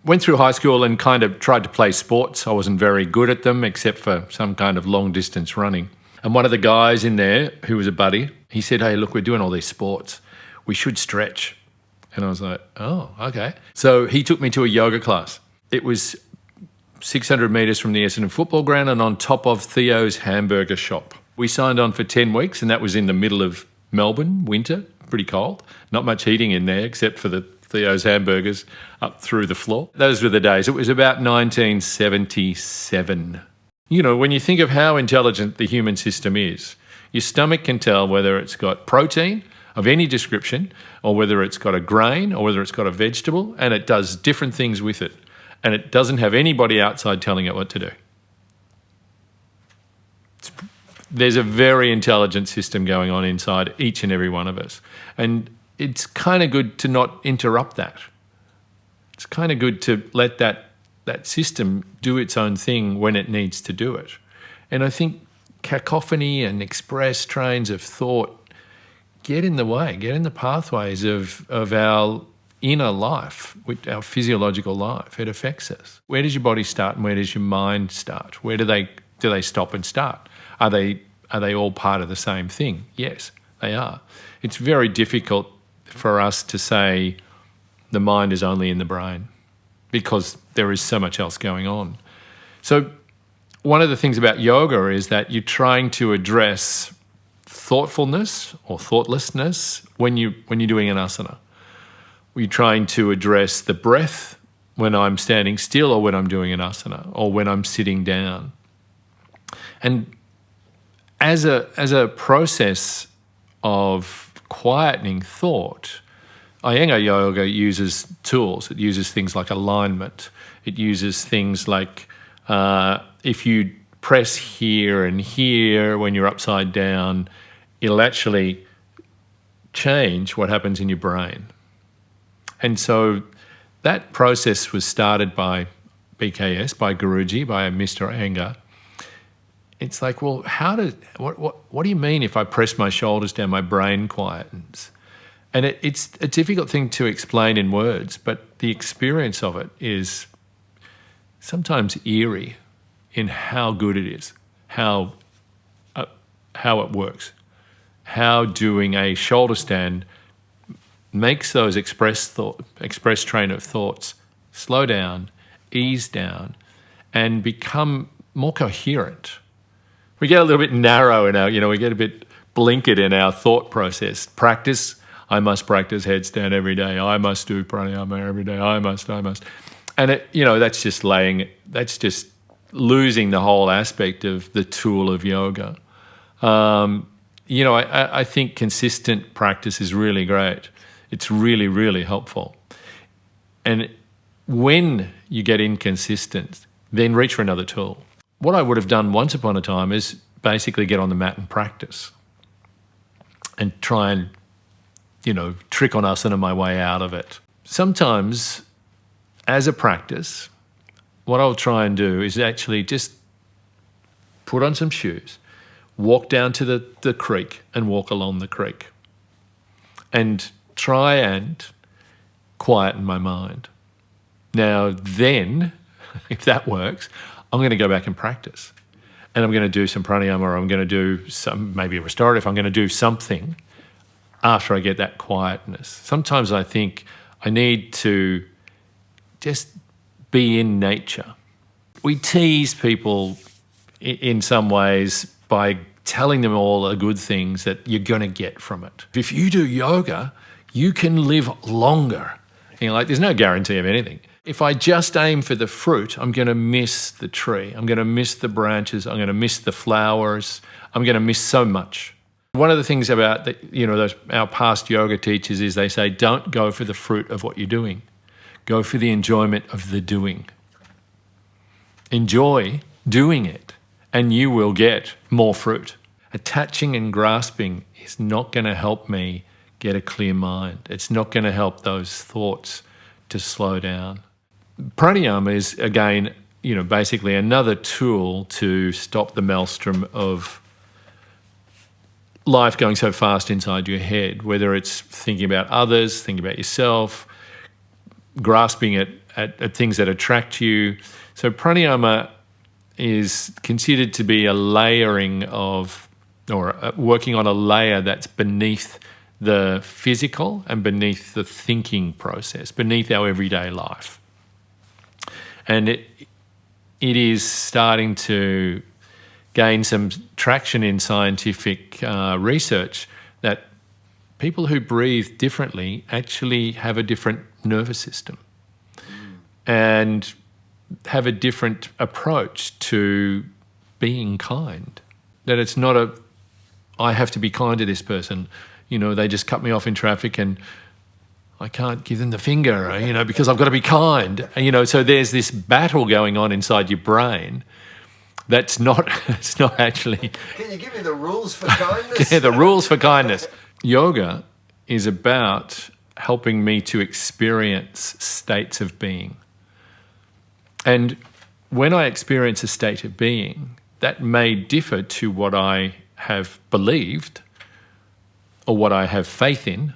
went through high school and kind of tried to play sports. I wasn't very good at them except for some kind of long distance running. And one of the guys in there who was a buddy, he said, hey, look, we're doing all these sports. We should stretch. And I was like, oh, okay. So he took me to a yoga class. It was 600 metres from the Essendon football ground and on top of Theo's hamburger shop. We signed on for 10 weeks and that was in the middle of Melbourne, winter, pretty cold. Not much heating in there except for the Theo's hamburgers up through the floor. Those were the days. It was about 1977. You know, when you think of how intelligent the human system is, your stomach can tell whether it's got protein of any description or whether it's got a grain or whether it's got a vegetable, and it does different things with it. And it doesn't have anybody outside telling it what to do. There's a very intelligent system going on inside each and every one of us. And it's kind of good to not interrupt that. It's kind of good to let that system do its own thing when it needs to do it. And I think cacophony and express trains of thought get in the way, get in the pathways of our inner life, our physiological life. It affects us. Where does your body start and where does your mind start? Where do they stop and start? Are they all part of the same thing? Yes, they are. It's very difficult for us to say the mind is only in the brain because there is so much else going on. So one of the things about yoga is that you're trying to address thoughtfulness or thoughtlessness when you're doing an asana. You're trying to address the breath when I'm standing still or when I'm doing an asana or when I'm sitting down. And as a process of quietening thought, Iyengar yoga uses tools. It uses things like alignment. It uses things like if you press here and here when you're upside down, it'll actually change what happens in your brain. And so that process was started by BKS, by Guruji, by Mr. Iyengar. It's like, well, what do you mean if I press my shoulders down, my brain quietens? And it's a difficult thing to explain in words, but the experience of it is sometimes eerie in how good it is, how it works, how doing a shoulder stand makes those express train of thoughts slow down, ease down, and become more coherent. We get a little bit narrow in our, we get a bit blinkered in our thought process. Practice, I must practice headstand every day. I must do pranayama every day. I must. And that's just losing the whole aspect of the tool of yoga. I think consistent practice is really great. It's really, really helpful. And when you get inconsistent, then reach for another tool. What I would have done once upon a time is basically get on the mat and practice and try and, trick on asana my way out of it. Sometimes, as a practice, what I'll try and do is actually just put on some shoes, walk down to the creek and walk along the creek and try and quieten my mind. Now then, if that works, I'm going to go back and practice. And I'm going to do some pranayama or I'm going to do maybe a restorative. I'm going to do something after I get that quietness. Sometimes I think I need to just be in nature. We tease people in some ways by telling them all the good things that you're going to get from it. If you do yoga, you can live longer. There's no guarantee of anything. If I just aim for the fruit, I'm going to miss the tree. I'm going to miss the branches. I'm going to miss the flowers. I'm going to miss so much. One of the things about our past yoga teachers is they say, don't go for the fruit of what you're doing. Go for the enjoyment of the doing. Enjoy doing it, and you will get more fruit. Attaching and grasping is not going to help me get a clear mind. It's not going to help those thoughts to slow down. Pranayama is, again, basically another tool to stop the maelstrom of life going so fast inside your head, whether it's thinking about others, thinking about yourself, grasping at things that attract you. So pranayama is considered to be a layering of, or working on a layer that's beneath the physical and beneath the thinking process, beneath our everyday life. And it is starting to gain some traction in scientific research that people who breathe differently actually have a different nervous system and have a different approach to being kind. That it's not I have to be kind to this person. They just cut me off in traffic and I can't give them the finger, because I've got to be kind. So there's this battle going on inside your brain that's not, it's not actually... Can you give me the rules for kindness? Yeah, the rules for kindness. Yoga is about helping me to experience states of being. And when I experience a state of being, that may differ to what I have believed or what I have faith in,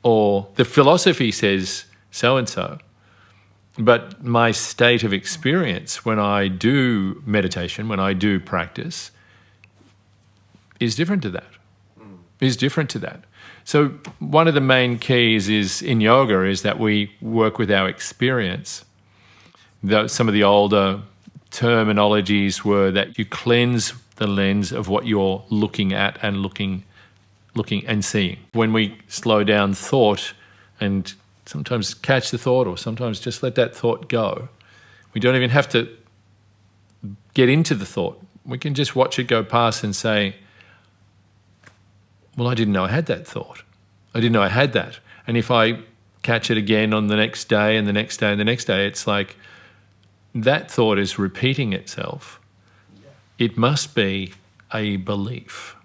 or the philosophy says so-and-so. But my state of experience when I do meditation, when I do practice, is different to that. So one of the main keys is in yoga is that we work with our experience. Some of the older terminologies were that you cleanse the lens of what you're looking at and looking and seeing. When we slow down thought and sometimes catch the thought or sometimes just let that thought go, we don't even have to get into the thought. We can just watch it go past and say, well, I didn't know I had that thought. I didn't know I had that. And if I catch it again on the next day and the next day and the next day, it's like that thought is repeating itself. It must be a belief.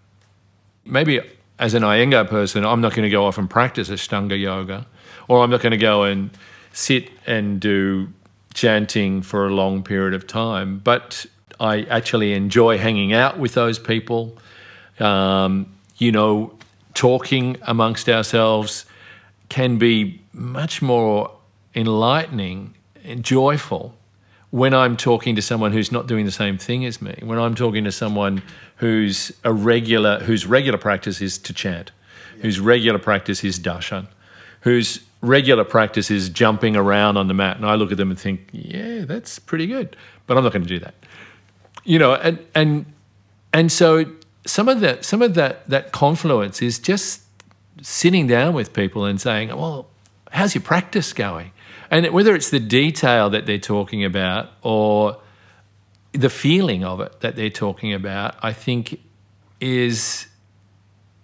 Maybe as an Iyengar person, I'm not going to go off and practice Ashtanga yoga, or I'm not going to go and sit and do chanting for a long period of time, but I actually enjoy hanging out with those people, talking amongst ourselves can be much more enlightening and joyful when I'm talking to someone who's not doing the same thing as me, when I'm talking to someone whose regular practice is to chant, whose regular practice is darshan, whose regular practice is jumping around on the mat, and I look at them and think, yeah, that's pretty good, but I'm not going to do that. And so some of that confluence is just sitting down with people and saying, well, how's your practice going? And whether it's the detail that they're talking about or the feeling of it that they're talking about, I think is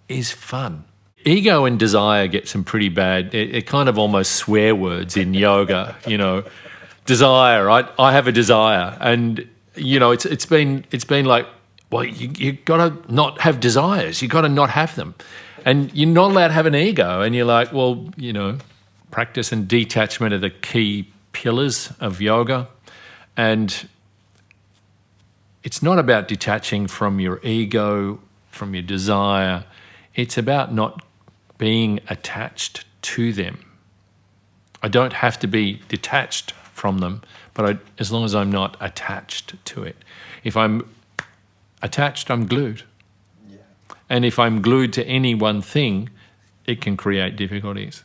fun. Ego and desire get some pretty bad, it kind of almost swear words in yoga, Desire, I have a desire. And, it's been like, well, you got to not have desires. You got to not have them. And you're not allowed to have an ego. And you're like, well, practice and detachment are the key pillars of yoga. And it's not about detaching from your ego, from your desire. It's about not being attached to them. I don't have to be detached from them, but as long as I'm not attached to it. If I'm attached, I'm glued. Yeah. And if I'm glued to any one thing, it can create difficulties.